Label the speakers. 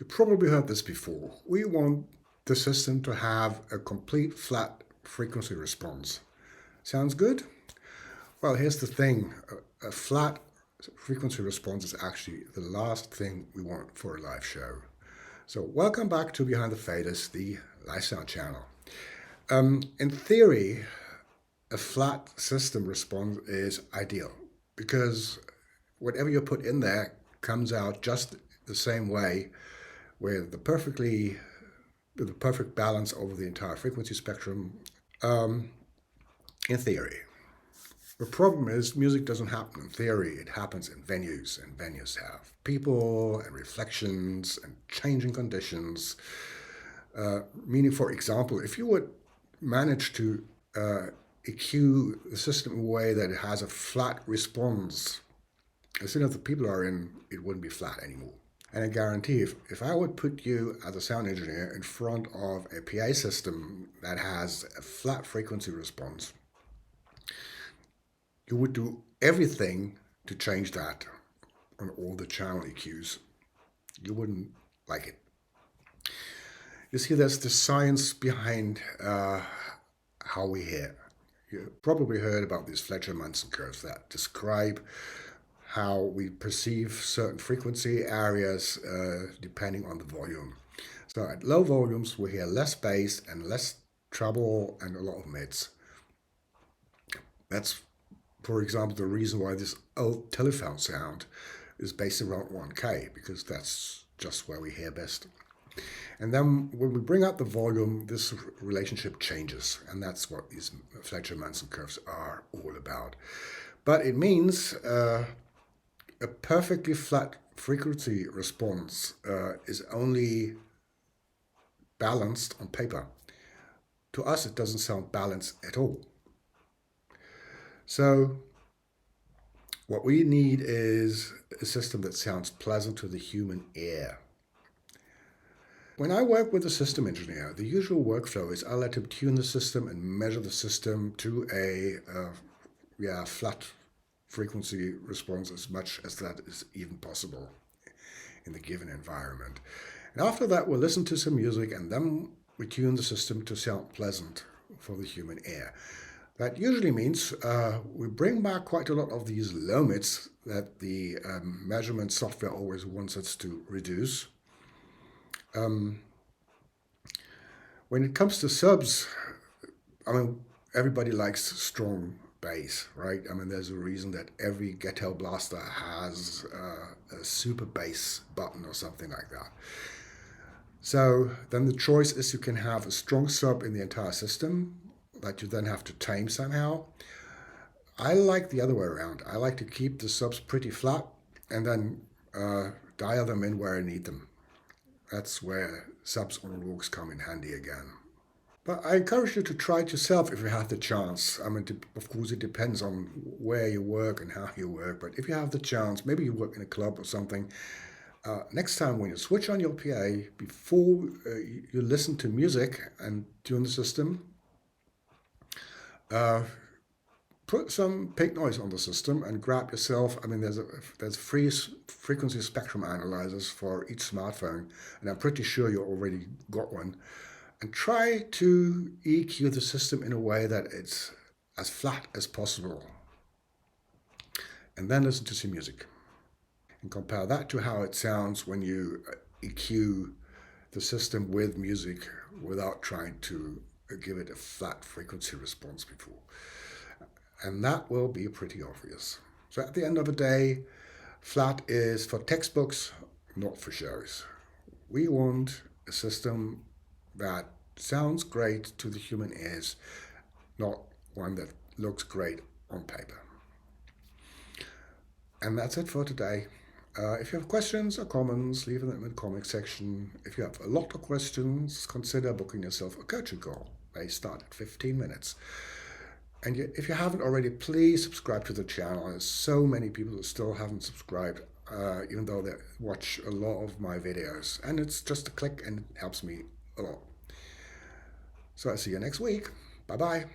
Speaker 1: You probably heard this before. We want the system to have a complete flat frequency response. Sounds good? Well, here's the thing. A flat frequency response is actually the last thing we want for a live show. So welcome back to Behind the Faders, the lifestyle channel. In theory, a flat system response is ideal because whatever you put in there comes out just the same way with the perfect balance over the entire frequency spectrum, in theory. The problem is music doesn't happen in theory, it happens in venues, and venues have people and reflections and changing conditions. Meaning, for example, if you would manage to EQ the system in a way that it has a flat response, as soon as the people are in, it wouldn't be flat anymore. And I guarantee if I would put you as a sound engineer in front of a PA system that has a flat frequency response, you would do everything to change that on all the channel EQs. You wouldn't like it. You see, there's the science behind how we hear. You probably heard about these Fletcher-Manson curves that describe how we perceive certain frequency areas depending on the volume. So at low volumes, we hear less bass and less treble and a lot of mids. That's, for example, the reason why this old telephone sound is based around 1K, because that's just where we hear best. And then when we bring up the volume, this relationship changes, and that's what these Fletcher-Manson curves are all about. But it means a perfectly flat frequency response is only balanced on paper. To us, it doesn't sound balanced at all. So what we need is a system that sounds pleasant to the human ear. When I work with a system engineer, the usual workflow is I let him tune the system and measure the system to a flat frequency response as much as that is even possible in the given environment. And after that, we'll listen to some music and then we tune the system to sound pleasant for the human ear. That usually means we bring back quite a lot of these low mids that the measurement software always wants us to reduce. When it comes to subs, I mean, everybody likes strong bass, right? I mean, there's a reason that every ghetto blaster has a super bass button or something like that. So then the choice is you can have a strong sub in the entire system that you then have to tame somehow. I like the other way around. I like to keep the subs pretty flat and then dial them in where I need them. That's where subs on looks come in handy again. But I encourage you to try it yourself if you have the chance. I mean, of course, it depends on where you work and how you work. But if you have the chance, maybe you work in a club or something, next time when you switch on your PA, before you listen to music and tune the system, put some pink noise on the system and grab yourself. I mean, there's free frequency spectrum analyzers for each smartphone, and I'm pretty sure you already got one. And try to EQ the system in a way that it's as flat as possible. And then listen to some music. And compare that to how it sounds when you EQ the system with music without trying to give it a flat frequency response before. And that will be pretty obvious. So at the end of the day, flat is for textbooks, not for shows. We want a system that sounds great to the human ears, not one that looks great on paper. And that's it for today. If you have questions or comments, leave them in the comment section. If you have a lot of questions, consider booking yourself a coaching call. They start at 15 minutes. And if you haven't already, please subscribe to the channel. There's so many people that still haven't subscribed, even though they watch a lot of my videos. And it's just a click and it helps me a lot. So I'll see you next week. Bye-bye.